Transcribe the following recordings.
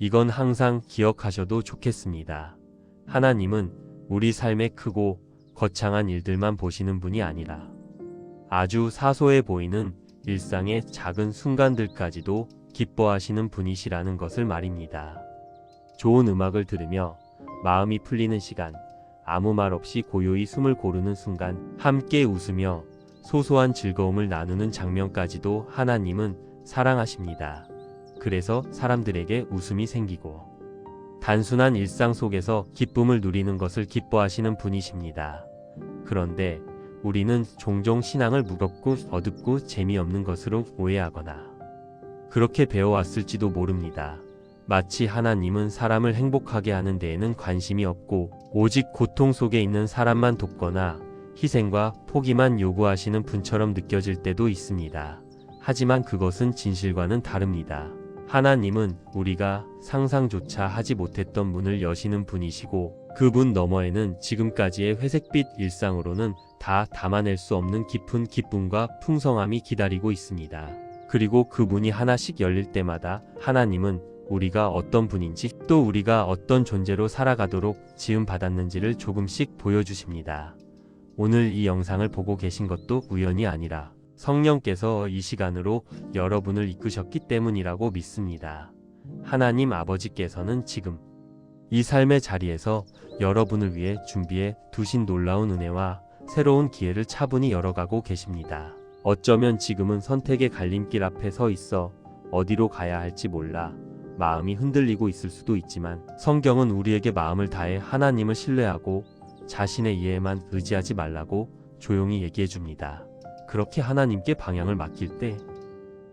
이건 항상 기억하셔도 좋겠습니다. 하나님은 우리 삶의 크고 거창한 일들만 보시는 분이 아니라 아주 사소해 보이는 일상의 작은 순간들까지도 기뻐하시는 분이시라는 것을 말입니다. 좋은 음악을 들으며 마음이 풀리는 시간, 아무 말 없이 고요히 숨을 고르는 순간, 함께 웃으며 소소한 즐거움을 나누는 장면까지도 하나님은 사랑하십니다. 그래서 사람들에게 웃음이 생기고 단순한 일상 속에서 기쁨을 누리는 것을 기뻐하시는 분이십니다. 그런데 우리는 종종 신앙을 무겁고 어둡고 재미없는 것으로 오해하거나 그렇게 배워왔을지도 모릅니다. 마치 하나님은 사람을 행복하게 하는 데에는 관심이 없고 오직 고통 속에 있는 사람만 돕거나 희생과 포기만 요구하시는 분처럼 느껴질 때도 있습니다. 하지만 그것은 진실과는 다릅니다. 하나님은 우리가 상상조차 하지 못했던 문을 여시는 분이시고 그분 너머에는 지금까지의 회색빛 일상으로는 다 담아낼 수 없는 깊은 기쁨과 풍성함이 기다리고 있습니다. 그리고 그 문이 하나씩 열릴 때마다 하나님은 우리가 어떤 분인지 또 우리가 어떤 존재로 살아가도록 지음받았는지를 조금씩 보여주십니다. 오늘 이 영상을 보고 계신 것도 우연이 아니라 성령께서 이 시간으로 여러분을 이끄셨기 때문이라고 믿습니다. 하나님 아버지께서는 지금 이 삶의 자리에서 여러분을 위해 준비해 두신 놀라운 은혜와 새로운 기회를 차분히 열어가고 계십니다. 어쩌면 지금은 선택의 갈림길 앞에 서 있어 어디로 가야 할지 몰라 마음이 흔들리고 있을 수도 있지만 성경은 우리에게 마음을 다해 하나님을 신뢰하고 자신의 이해에만 의지하지 말라고 조용히 얘기해 줍니다. 그렇게 하나님께 방향을 맡길 때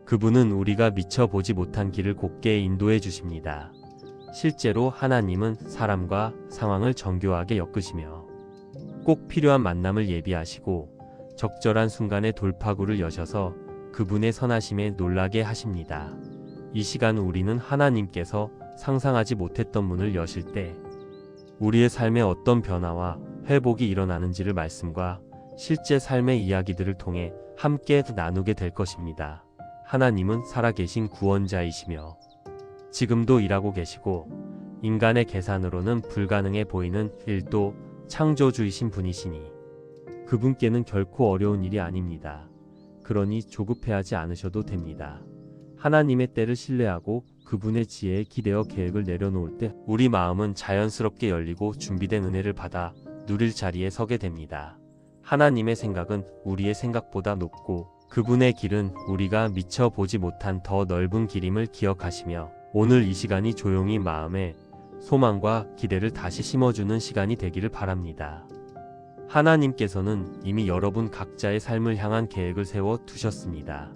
그분은 우리가 미처 보지 못한 길을 곧게 인도해 주십니다. 실제로 하나님은 사람과 상황을 정교하게 엮으시며 꼭 필요한 만남을 예비하시고 적절한 순간에 돌파구를 여셔서 그분의 선하심에 놀라게 하십니다. 이 시간 우리는 하나님께서 상상하지 못했던 문을 여실 때 우리의 삶에 어떤 변화와 회복이 일어나는지를 말씀과 실제 삶의 이야기들을 통해 함께 나누게 될 것입니다. 하나님은 살아계신 구원자이시며 지금도 일하고 계시고 인간의 계산으로는 불가능해 보이는 일도 창조주이신 분이시니 그분께는 결코 어려운 일이 아닙니다. 그러니 조급해하지 않으셔도 됩니다. 하나님의 때를 신뢰하고 그분의 지혜에 기대어 계획을 내려놓을 때 우리 마음은 자연스럽게 열리고 준비된 은혜를 받아 누릴 자리에 서게 됩니다. 하나님의 생각은 우리의 생각보다 높고 그분의 길은 우리가 미처 보지 못한 더 넓은 길임을 기억하시며 오늘 이 시간이 조용히 마음에 소망과 기대를 다시 심어주는 시간이 되기를 바랍니다. 하나님께서는 이미 여러분 각자의 삶을 향한 계획을 세워 두셨습니다.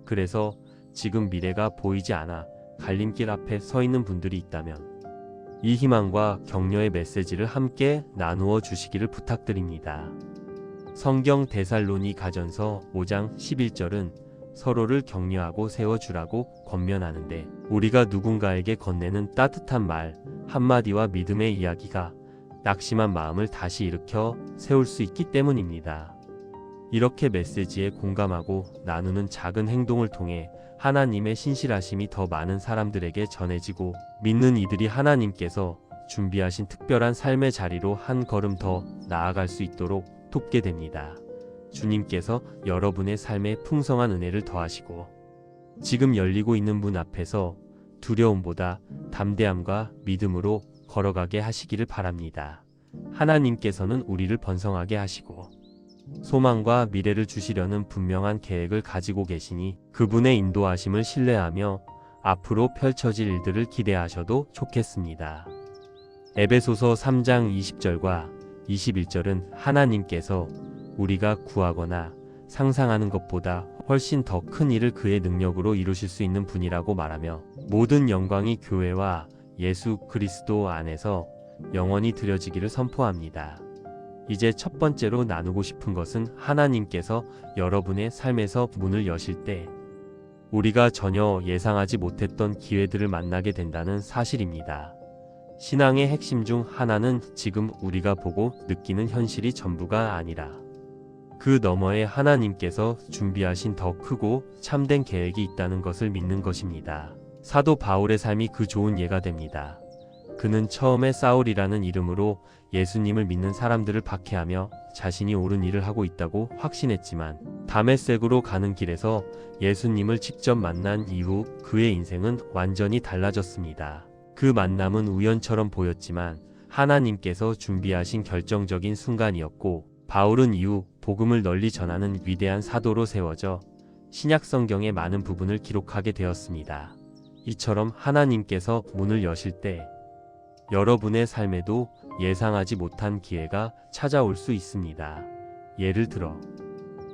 그래서 지금 미래가 보이지 않아 갈림길 앞에 서 있는 분들이 있다면 이 희망과 격려의 메시지를 함께 나누어 주시기를 부탁드립니다. 성경 데살로니가전서 5장 11절은 서로를 격려하고 세워주라고 권면하는데 우리가 누군가에게 건네는 따뜻한 말 한마디와 믿음의 이야기가 낙심한 마음을 다시 일으켜 세울 수 있기 때문입니다. 이렇게 메시지에 공감하고 나누는 작은 행동을 통해 하나님의 신실하심이 더 많은 사람들에게 전해지고 믿는 이들이 하나님께서 준비하신 특별한 삶의 자리로 한 걸음 더 나아갈 수 있도록 돕게 됩니다. 주님께서 여러분의 삶에 풍성한 은혜를 더하시고 지금 열리고 있는 문 앞에서 두려움보다 담대함과 믿음으로 걸어가게 하시기를 바랍니다. 하나님께서는 우리를 번성하게 하시고 소망과 미래를 주시려는 분명한 계획을 가지고 계시니 그분의 인도하심을 신뢰하며 앞으로 펼쳐질 일들을 기대하셔도 좋겠습니다. 에베소서 3장 20절과 21절은 하나님께서 우리가 구하거나 상상하는 것보다 훨씬 더 큰 일을 그의 능력으로 이루실 수 있는 분이라고 말하며 모든 영광이 교회와 예수 그리스도 안에서 영원히 드려지기를 선포합니다. 이제 첫 번째로 나누고 싶은 것은 하나님께서 여러분의 삶에서 문을 여실 때 우리가 전혀 예상하지 못했던 기회들을 만나게 된다는 사실입니다. 신앙의 핵심 중 하나는 지금 우리가 보고 느끼는 현실이 전부가 아니라 그 너머에 하나님께서 준비하신 더 크고 참된 계획이 있다는 것을 믿는 것입니다. 사도 바울의 삶이 그 좋은 예가 됩니다. 그는 처음에 사울이라는 이름으로 예수님을 믿는 사람들을 박해하며 자신이 옳은 일을 하고 있다고 확신했지만 다메섹으로 가는 길에서 예수님을 직접 만난 이후 그의 인생은 완전히 달라졌습니다. 그 만남은 우연처럼 보였지만 하나님께서 준비하신 결정적인 순간이었고, 바울은 이후 복음을 널리 전하는 위대한 사도로 세워져 신약 성경의 많은 부분을 기록하게 되었습니다. 이처럼 하나님께서 문을 여실 때 여러분의 삶에도 예상하지 못한 기회가 찾아올 수 있습니다. 예를 들어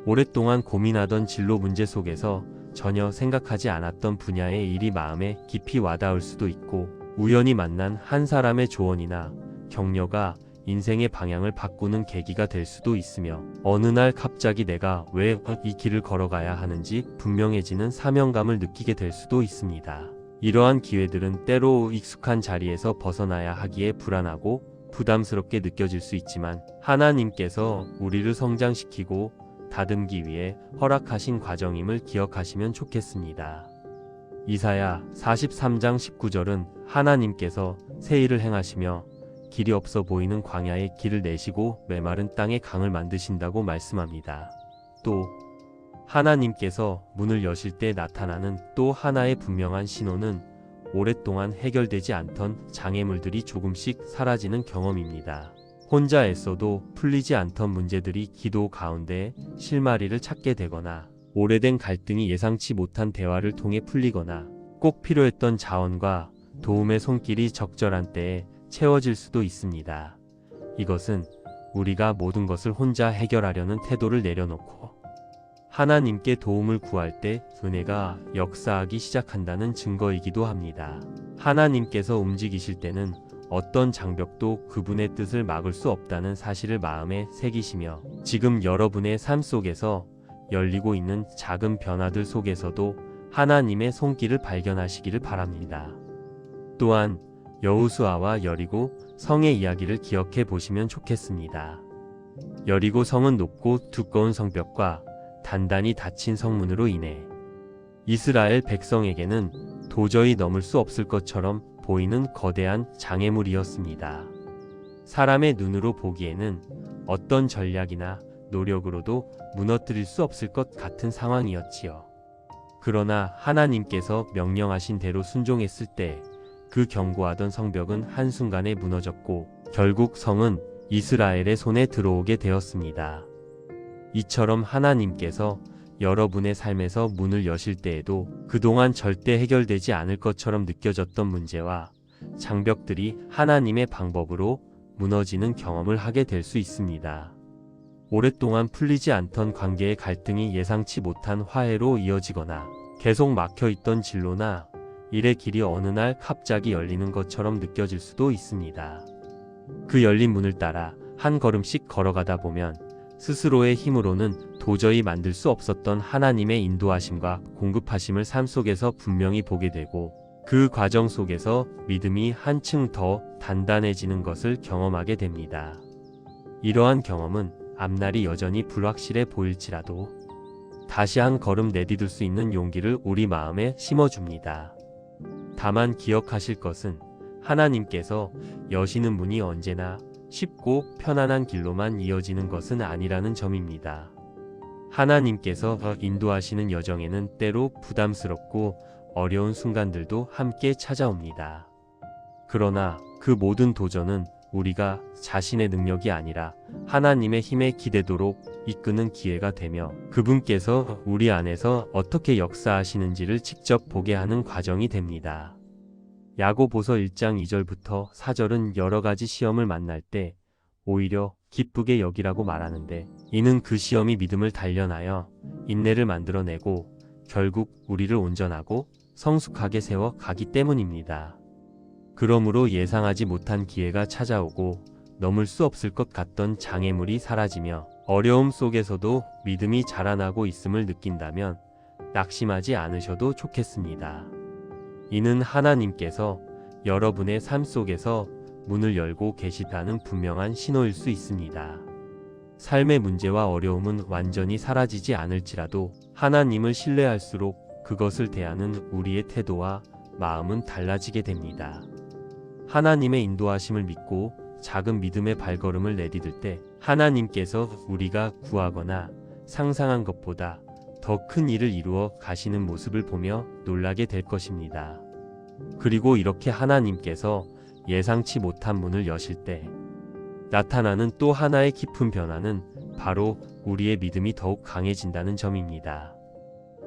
오랫동안 고민하던 진로 문제 속에서 전혀 생각하지 않았던 분야의 일이 마음에 깊이 와닿을 수도 있고, 우연히 만난 한 사람의 조언이나 격려가 인생의 방향을 바꾸는 계기가 될 수도 있으며, 어느 날 갑자기 내가 왜 이 길을 걸어가야 하는지 분명해지는 사명감을 느끼게 될 수도 있습니다. 이러한 기회들은 때로 익숙한 자리에서 벗어나야 하기에 불안하고 부담스럽게 느껴질 수 있지만, 하나님께서 우리를 성장시키고 다듬기 위해 허락하신 과정임을 기억하시면 좋겠습니다. 이사야 43장 19절은 하나님께서 새 일을 행하시며 길이 없어 보이는 광야에 길을 내시고 메마른 땅에 강을 만드신다고 말씀합니다. 또 하나님께서 문을 여실 때 나타나는 또 하나의 분명한 신호는 오랫동안 해결되지 않던 장애물들이 조금씩 사라지는 경험입니다. 혼자 애써도 풀리지 않던 문제들이 기도 가운데 실마리를 찾게 되거나, 오래된 갈등이 예상치 못한 대화를 통해 풀리거나, 꼭 필요했던 자원과 도움의 손길이 적절한 때에 채워질 수도 있습니다. 이것은 우리가 모든 것을 혼자 해결하려는 태도를 내려놓고 하나님께 도움을 구할 때 은혜가 역사하기 시작한다는 증거이기도 합니다. 하나님께서 움직이실 때는 어떤 장벽도 그분의 뜻을 막을 수 없다는 사실을 마음에 새기시며, 지금 여러분의 삶 속에서 열리고 있는 작은 변화들 속에서도 하나님의 손길을 발견하시기를 바랍니다. 또한 여호수아와 여리고 성의 이야기를 기억해 보시면 좋겠습니다. 여리고 성은 높고 두꺼운 성벽과 단단히 닫힌 성문으로 인해 이스라엘 백성에게는 도저히 넘을 수 없을 것처럼 보이는 거대한 장애물이었습니다. 사람의 눈으로 보기에는 어떤 전략이나 노력으로도 무너뜨릴 수 없을 것 같은 상황이었지요. 그러나 하나님께서 명령하신 대로 순종했을 때 그 견고하던 성벽은 한순간에 무너졌고, 결국 성은 이스라엘의 손에 들어오게 되었습니다. 이처럼 하나님께서 여러분의 삶에서 문을 여실 때에도 그동안 절대 해결되지 않을 것처럼 느껴졌던 문제와 장벽들이 하나님의 방법으로 무너지는 경험을 하게 될 수 있습니다. 오랫동안 풀리지 않던 관계의 갈등이 예상치 못한 화해로 이어지거나, 계속 막혀있던 진로나 일의 길이 어느 날 갑자기 열리는 것처럼 느껴질 수도 있습니다. 그 열린 문을 따라 한 걸음씩 걸어가다 보면 스스로의 힘으로는 도저히 만들 수 없었던 하나님의 인도하심과 공급하심을 삶 속에서 분명히 보게 되고, 그 과정 속에서 믿음이 한층 더 단단해지는 것을 경험하게 됩니다. 이러한 경험은 앞날이 여전히 불확실해 보일지라도 다시 한 걸음 내디딜 수 있는 용기를 우리 마음에 심어줍니다. 다만 기억하실 것은 하나님께서 여시는 문이 언제나 쉽고 편안한 길로만 이어지는 것은 아니라는 점입니다. 하나님께서 인도하시는 여정에는 때로 부담스럽고 어려운 순간들도 함께 찾아옵니다. 그러나 그 모든 도전은 우리가 자신의 능력이 아니라 하나님의 힘에 기대도록 이끄는 기회가 되며, 그분께서 우리 안에서 어떻게 역사하시는지를 직접 보게 하는 과정이 됩니다. 야고보서 1장 2절부터 4절은 여러 가지 시험을 만날 때 오히려 기쁘게 여기라고 말하는데, 이는 그 시험이 믿음을 단련하여 인내를 만들어내고 결국 우리를 온전하고 성숙하게 세워 가기 때문입니다. 그러므로 예상하지 못한 기회가 찾아오고 넘을 수 없을 것 같던 장애물이 사라지며 어려움 속에서도 믿음이 자라나고 있음을 느낀다면 낙심하지 않으셔도 좋겠습니다. 이는 하나님께서 여러분의 삶 속에서 문을 열고 계시다는 분명한 신호일 수 있습니다. 삶의 문제와 어려움은 완전히 사라지지 않을지라도 하나님을 신뢰할수록 그것을 대하는 우리의 태도와 마음은 달라지게 됩니다. 하나님의 인도하심을 믿고 작은 믿음의 발걸음을 내디딜 때 하나님께서 우리가 구하거나 상상한 것보다 더 큰 일을 이루어 가시는 모습을 보며 놀라게 될 것입니다. 그리고 이렇게 하나님께서 예상치 못한 문을 여실 때 나타나는 또 하나의 깊은 변화는 바로 우리의 믿음이 더욱 강해진다는 점입니다.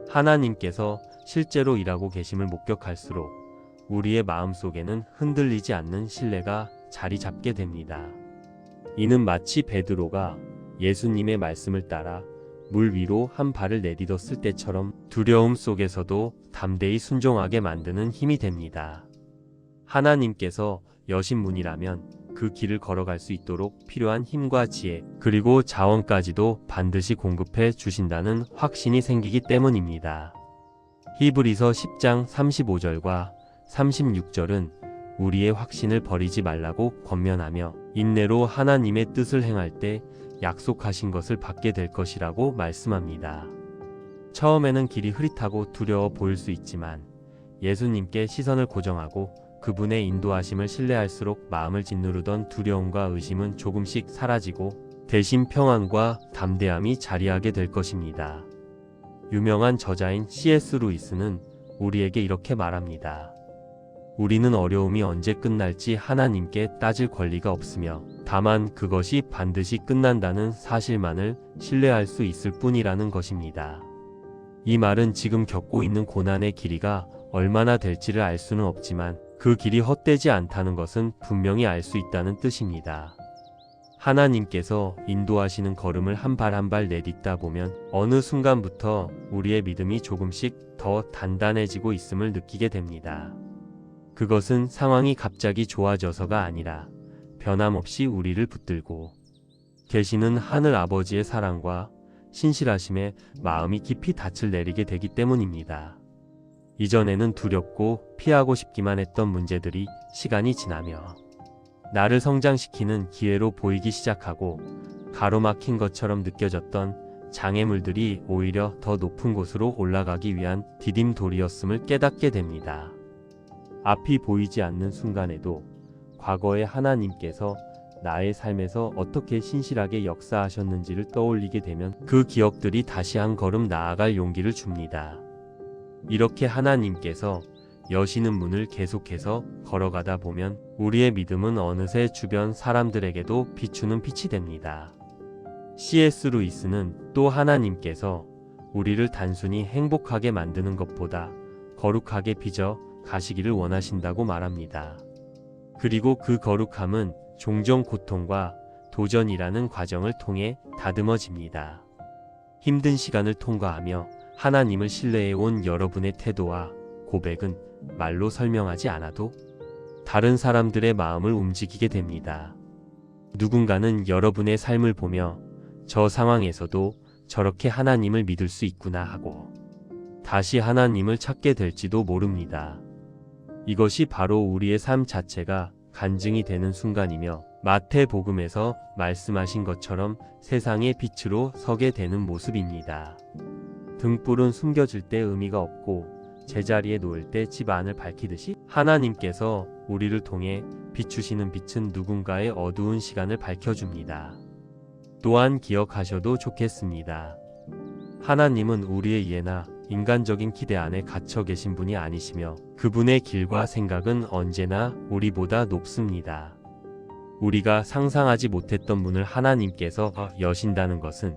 하나님께서 실제로 일하고 계심을 목격할수록 우리의 마음속에는 흔들리지 않는 신뢰가 자리 잡게 됩니다. 이는 마치 베드로가 예수님의 말씀을 따라 물 위로 한 발을 내딛었을 때처럼 두려움 속에서도 담대히 순종하게 만드는 힘이 됩니다. 하나님께서 여신 문이라면 그 길을 걸어갈 수 있도록 필요한 힘과 지혜, 그리고 자원까지도 반드시 공급해 주신다는 확신이 생기기 때문입니다. 히브리서 10장 35절과 36절은 우리의 확신을 버리지 말라고 권면하며 인내로 하나님의 뜻을 행할 때 약속하신 것을 받게 될 것이라고 말씀합니다. 처음에는 길이 흐릿하고 두려워 보일 수 있지만 예수님께 시선을 고정하고 그분의 인도하심을 신뢰할수록 마음을 짓누르던 두려움과 의심은 조금씩 사라지고 대신 평안과 담대함이 자리하게 될 것입니다. 유명한 저자인 C.S. 루이스는 우리에게 이렇게 말합니다. 우리는 어려움이 언제 끝날지 하나님께 따질 권리가 없으며 다만 그것이 반드시 끝난다는 사실만을 신뢰할 수 있을 뿐이라는 것입니다. 이 말은 지금 겪고 있는 고난의 길이가 얼마나 될지를 알 수는 없지만 그 길이 헛되지 않다는 것은 분명히 알 수 있다는 뜻입니다. 하나님께서 인도하시는 걸음을 한 발 한 발 내딛다 보면 어느 순간부터 우리의 믿음이 조금씩 더 단단해지고 있음을 느끼게 됩니다. 그것은 상황이 갑자기 좋아져서가 아니라 변함없이 우리를 붙들고 계시는 하늘 아버지의 사랑과 신실하심에 마음이 깊이 닻을 내리게 되기 때문입니다. 이전에는 두렵고 피하고 싶기만 했던 문제들이 시간이 지나며 나를 성장시키는 기회로 보이기 시작하고 가로막힌 것처럼 느껴졌던 장애물들이 오히려 더 높은 곳으로 올라가기 위한 디딤돌이었음을 깨닫게 됩니다. 앞이 보이지 않는 순간에도 과거의 하나님께서 나의 삶에서 어떻게 신실하게 역사하셨는지를 떠올리게 되면 그 기억들이 다시 한 걸음 나아갈 용기를 줍니다. 이렇게 하나님께서 여시는 문을 계속해서 걸어가다 보면 우리의 믿음은 어느새 주변 사람들에게도 비추는 빛이 됩니다. C.S. 루이스는 또 하나님께서 우리를 단순히 행복하게 만드는 것보다 거룩하게 빚어 가시기를 원하신다고 말합니다. 그리고 그 거룩함은 종종 고통과 도전이라는 과정을 통해 다듬어집니다. 힘든 시간을 통과하며 하나님을 신뢰해온 여러분의 태도와 고백은 말로 설명하지 않아도 다른 사람들의 마음을 움직이게 됩니다. 누군가는 여러분의 삶을 보며 저 상황에서도 저렇게 하나님을 믿을 수 있구나 하고 다시 하나님을 찾게 될지도 모릅니다. 이것이 바로 우리의 삶 자체가 간증이 되는 순간이며 마태복음에서 말씀하신 것처럼 세상의 빛으로 서게 되는 모습입니다. 등불은 숨겨질 때 의미가 없고 제자리에 놓일 때 집 안을 밝히듯이 하나님께서 우리를 통해 비추시는 빛은 누군가의 어두운 시간을 밝혀줍니다. 또한 기억하셔도 좋겠습니다. 하나님은 우리의 이해나 인간적인 기대 안에 갇혀 계신 분이 아니시며 그분의 길과 생각은 언제나 우리보다 높습니다. 우리가 상상하지 못했던 문을 하나님께서 여신다는 것은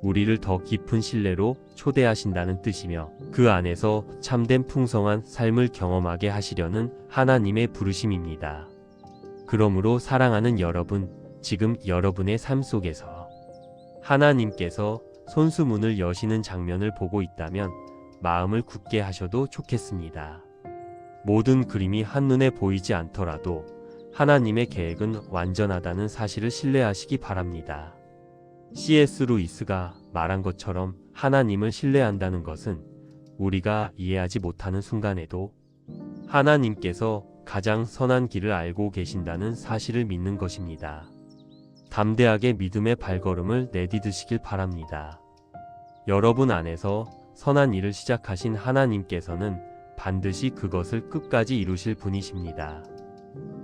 우리를 더 깊은 신뢰로 초대하신다는 뜻이며 그 안에서 참된 풍성한 삶을 경험하게 하시려는 하나님의 부르심입니다. 그러므로 사랑하는 여러분, 지금 여러분의 삶 속에서 하나님께서 손수문을 여시는 장면을 보고 있다면 마음을 굳게 하셔도 좋겠습니다. 모든 그림이 한눈에 보이지 않더라도 하나님의 계획은 완전하다는 사실을 신뢰하시기 바랍니다. C.S. 루이스가 말한 것처럼 하나님을 신뢰한다는 것은 우리가 이해하지 못하는 순간에도 하나님께서 가장 선한 길을 알고 계신다는 사실을 믿는 것입니다. 담대하게 믿음의 발걸음을 내디드시길 바랍니다. 여러분 안에서 선한 일을 시작하신 하나님께서는 반드시 그것을 끝까지 이루실 분이십니다.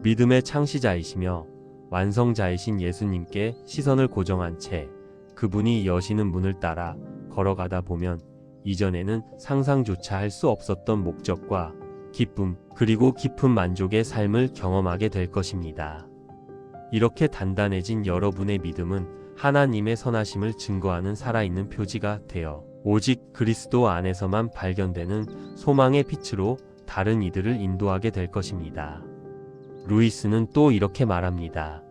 믿음의 창시자이시며 완성자이신 예수님께 시선을 고정한 채 그분이 여시는 문을 따라 걸어가다 보면 이전에는 상상조차 할 수 없었던 목적과 기쁨 그리고 깊은 만족의 삶을 경험하게 될 것입니다. 이렇게 단단해진 여러분의 믿음은 하나님의 선하심을 증거하는 살아있는 표지가 되어 오직 그리스도 안에서만 발견되는 소망의 빛으로 다른 이들을 인도하게 될 것입니다. 루이스는 또 이렇게 말합니다.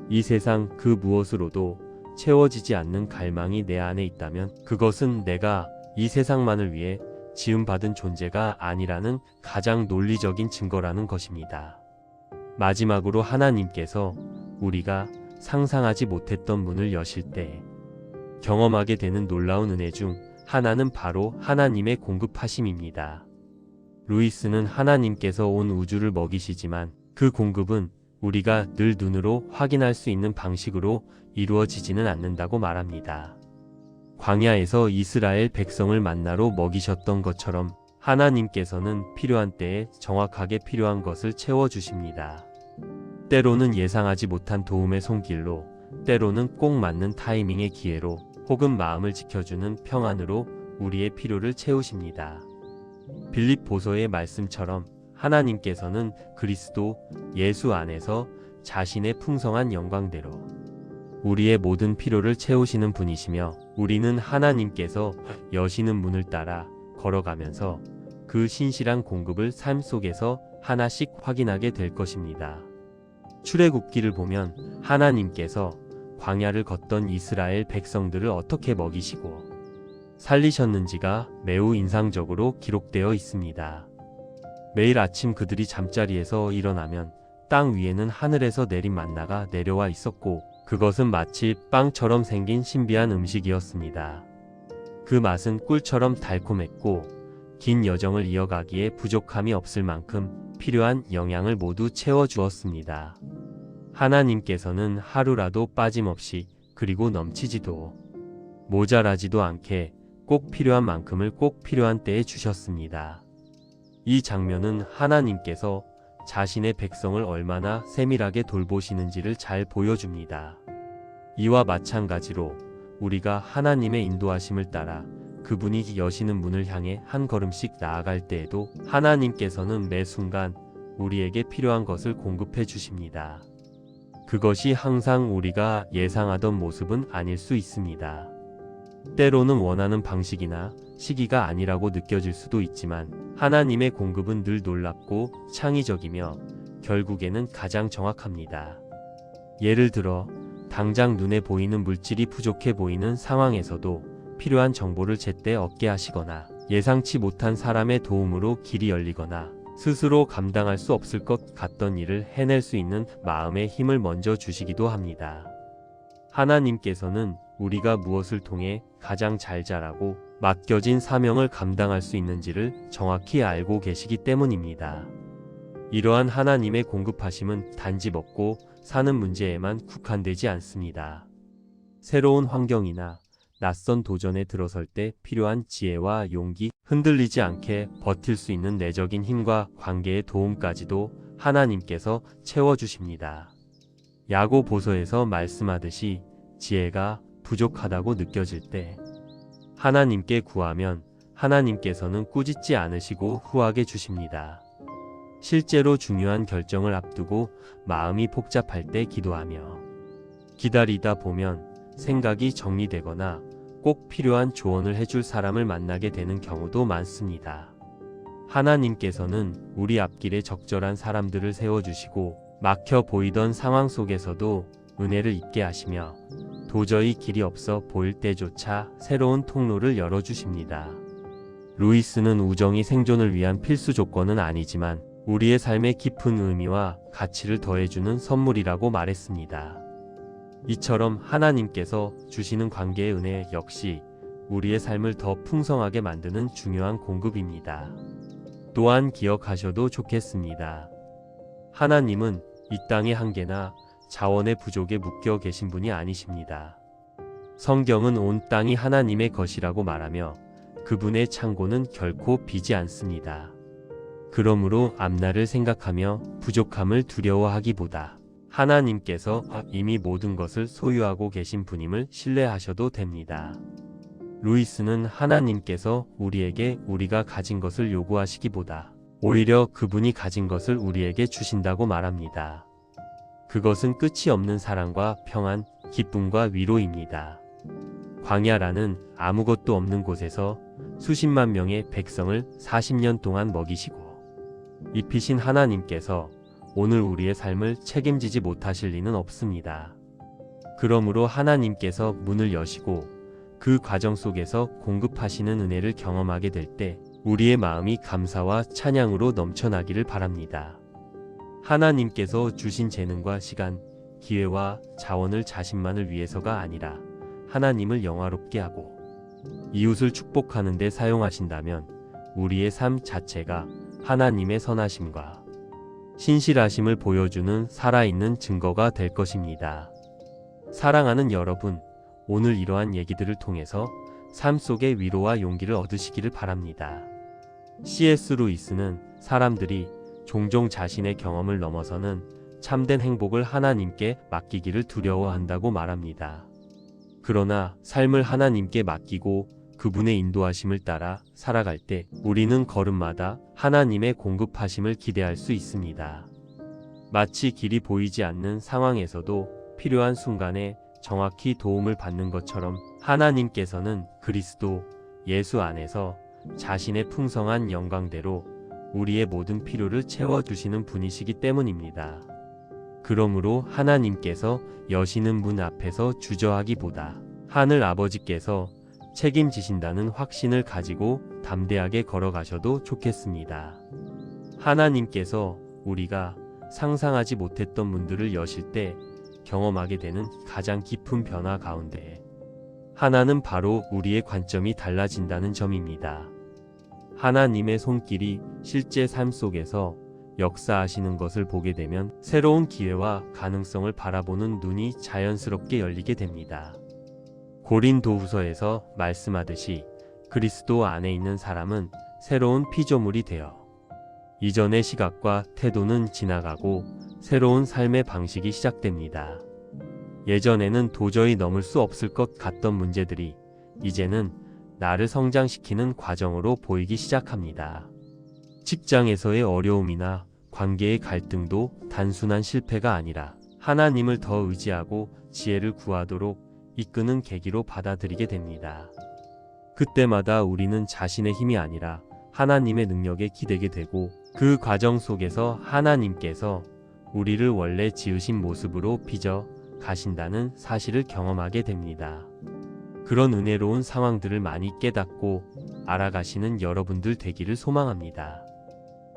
이 세상 그 무엇으로도 채워지지 않는 갈망이 내 안에 있다면 그것은 내가 이 세상만을 위해 지음받은 존재가 아니라는 가장 논리적인 증거라는 것입니다. 마지막으로 하나님께서 우리가 상상하지 못했던 문을 여실 때 경험하게 되는 놀라운 은혜 중 하나는 바로 하나님의 공급하심입니다. 루이스는 하나님께서 온 우주를 먹이시지만 그 공급은 우리가 늘 눈으로 확인할 수 있는 방식으로 이루어지지는 않는다고 말합니다. 광야에서 이스라엘 백성을 만나로 먹이셨던 것처럼 하나님께서는 필요한 때에 정확하게 필요한 것을 채워주십니다. 때로는 예상하지 못한 도움의 손길로, 때로는 꼭 맞는 타이밍의 기회로, 혹은 마음을 지켜주는 평안으로 우리의 필요를 채우십니다. 빌립 보서의 말씀처럼 하나님께서는 그리스도 예수 안에서 자신의 풍성한 영광대로 우리의 모든 필요를 채우시는 분이시며 우리는 하나님께서 여시는 문을 따라 걸어가면서 그 신실한 공급을 삶 속에서 하나씩 확인하게 될 것입니다. 출애굽기를 보면 하나님께서 광야를 걷던 이스라엘 백성들을 어떻게 먹이시고 살리셨는지가 매우 인상적으로 기록되어 있습니다. 매일 아침 그들이 잠자리에서 일어나면 땅 위에는 하늘에서 내린 만나가 내려와 있었고 그것은 마치 빵처럼 생긴 신비한 음식이었습니다. 그 맛은 꿀처럼 달콤했고 긴 여정을 이어가기에 부족함이 없을 만큼 필요한 영양을 모두 채워주었습니다. 하나님께서는 하루라도 빠짐없이 그리고 넘치지도 모자라지도 않게 꼭 필요한 만큼을 꼭 필요한 때에 주셨습니다. 이 장면은 하나님께서 자신의 백성을 얼마나 세밀하게 돌보시는지를 잘 보여줍니다. 이와 마찬가지로 우리가 하나님의 인도하심을 따라 그분이 여시는 문을 향해 한 걸음씩 나아갈 때에도 하나님께서는 매 순간 우리에게 필요한 것을 공급해 주십니다. 그것이 항상 우리가 예상하던 모습은 아닐 수 있습니다. 때로는 원하는 방식이나 시기가 아니라고 느껴질 수도 있지만 하나님의 공급은 늘 놀랍고 창의적이며 결국에는 가장 정확합니다. 예를 들어 당장 눈에 보이는 물질이 부족해 보이는 상황에서도 필요한 정보를 제때 얻게 하시거나 예상치 못한 사람의 도움으로 길이 열리거나 스스로 감당할 수 없을 것 같던 일을 해낼 수 있는 마음의 힘을 먼저 주시기도 합니다. 하나님께서는 우리가 무엇을 통해 가장 잘 자라고 맡겨진 사명을 감당할 수 있는지를 정확히 알고 계시기 때문입니다. 이러한 하나님의 공급하심은 단지 먹고 사는 문제에만 국한되지 않습니다. 새로운 환경이나 낯선 도전에 들어설 때 필요한 지혜와 용기, 흔들리지 않게 버틸 수 있는 내적인 힘과 관계의 도움까지도 하나님께서 채워주십니다. 야고 보서에서 말씀하듯이 지혜가 부족하다고 느껴질 때 하나님께 구하면 하나님께서는 꾸짖지 않으시고 후하게 주십니다. 실제로 중요한 결정을 앞두고 마음이 복잡할 때 기도하며 기다리다 보면 생각이 정리되거나 꼭 필요한 조언을 해줄 사람을 만나게 되는 경우도 많습니다. 하나님께서는 우리 앞길에 적절한 사람들을 세워주시고 막혀 보이던 상황 속에서도 은혜를 입게 하시며 도저히 길이 없어 보일 때조차 새로운 통로를 열어주십니다. 루이스는 우정이 생존을 위한 필수 조건은 아니지만 우리의 삶에 깊은 의미와 가치를 더해주는 선물이라고 말했습니다. 이처럼 하나님께서 주시는 관계의 은혜 역시 우리의 삶을 더 풍성하게 만드는 중요한 공급입니다. 또한 기억하셔도 좋겠습니다. 하나님은 이 땅의 한계나 자원의 부족에 묶여 계신 분이 아니십니다. 성경은 온 땅이 하나님의 것이라고 말하며 그분의 창고는 결코 비지 않습니다. 그러므로 앞날을 생각하며 부족함을 두려워하기보다 하나님께서 이미 모든 것을 소유하고 계신 분임을 신뢰하셔도 됩니다. 루이스는 하나님께서 우리에게 우리가 가진 것을 요구하시기보다 오히려 그분이 가진 것을 우리에게 주신다고 말합니다. 그것은 끝이 없는 사랑과 평안, 기쁨과 위로입니다. 광야라는 아무것도 없는 곳에서 수십만 명의 백성을 40년 동안 먹이시고 입히신 하나님께서 오늘 우리의 삶을 책임지지 못하실 리는 없습니다. 그러므로 하나님께서 문을 여시고 그 과정 속에서 공급하시는 은혜를 경험하게 될 때 우리의 마음이 감사와 찬양으로 넘쳐나기를 바랍니다. 하나님께서 주신 재능과 시간, 기회와 자원을 자신만을 위해서가 아니라 하나님을 영화롭게 하고 이웃을 축복하는 데 사용하신다면 우리의 삶 자체가 하나님의 선하심과 신실하심을 보여주는 살아있는 증거가 될 것입니다. 사랑하는 여러분, 오늘 이러한 얘기들을 통해서 삶 속의 위로와 용기를 얻으시기를 바랍니다. C.S. 루이스는 사람들이 종종 자신의 경험을 넘어서는 참된 행복을 하나님께 맡기기를 두려워한다고 말합니다. 그러나 삶을 하나님께 맡기고 그분의 인도하심을 따라 살아갈 때 우리는 걸음마다 하나님의 공급하심을 기대할 수 있습니다. 마치 길이 보이지 않는 상황에서도 필요한 순간에 정확히 도움을 받는 것처럼 하나님께서는 그리스도 예수 안에서 자신의 풍성한 영광대로 우리의 모든 필요를 채워주시는 분이시기 때문입니다. 그러므로 하나님께서 여시는 문 앞에서 주저하기보다 하늘 아버지께서 책임지신다는 확신을 가지고 담대하게 걸어가셔도 좋겠습니다. 하나님께서 우리가 상상하지 못했던 문들을 여실 때 경험하게 되는 가장 깊은 변화 가운데 하나는 바로 우리의 관점이 달라진다는 점입니다. 하나님의 손길이 실제 삶 속에서 역사하시는 것을 보게 되면 새로운 기회와 가능성을 바라보는 눈이 자연스럽게 열리게 됩니다. 고린도후서에서 말씀하듯이 그리스도 안에 있는 사람은 새로운 피조물이 되어 이전의 시각과 태도는 지나가고 새로운 삶의 방식이 시작됩니다. 예전에는 도저히 넘을 수 없을 것 같던 문제들이 이제는 나를 성장시키는 과정으로 보이기 시작합니다. 직장에서의 어려움이나 관계의 갈등도 단순한 실패가 아니라 하나님을 더 의지하고 지혜를 구하도록 이끄는 계기로 받아들이게 됩니다. 그때마다 우리는 자신의 힘이 아니라 하나님의 능력에 기대게 되고 그 과정 속에서 하나님께서 우리를 원래 지으신 모습으로 빚어 가신다는 사실을 경험하게 됩니다. 그런 은혜로운 상황들을 많이 깨닫고 알아가시는 여러분들 되기를 소망합니다.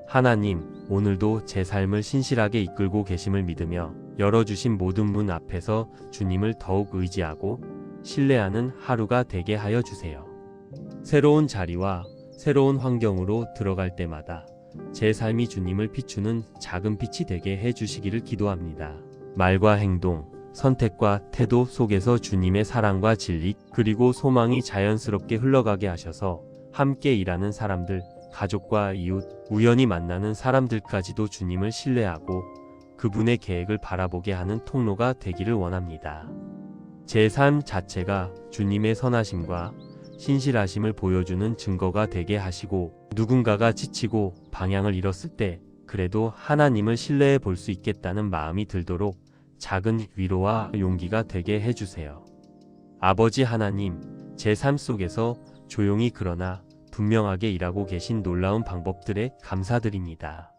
하나님, 오늘도 제 삶을 신실하게 이끌고 계심을 믿으며 열어주신 모든 문 앞에서 주님을 더욱 의지하고 신뢰하는 하루가 되게 하여 주세요. 새로운 자리와 새로운 환경으로 들어갈 때마다 제 삶이 주님을 비추는 작은 빛이 되게 해주시기를 기도합니다. 말과 행동, 선택과 태도 속에서 주님의 사랑과 진리 그리고 소망이 자연스럽게 흘러가게 하셔서 함께 일하는 사람들, 가족과 이웃, 우연히 만나는 사람들까지도 주님을 신뢰하고 그분의 계획을 바라보게 하는 통로가 되기를 원합니다. 제 삶 자체가 주님의 선하심과 신실하심을 보여주는 증거가 되게 하시고 누군가가 지치고 방향을 잃었을 때 그래도 하나님을 신뢰해 볼 수 있겠다는 마음이 들도록 작은 위로와 용기가 되게 해주세요. 아버지 하나님, 제 삶 속에서 조용히 그러나 분명하게 일하고 계신 놀라운 방법들에 감사드립니다.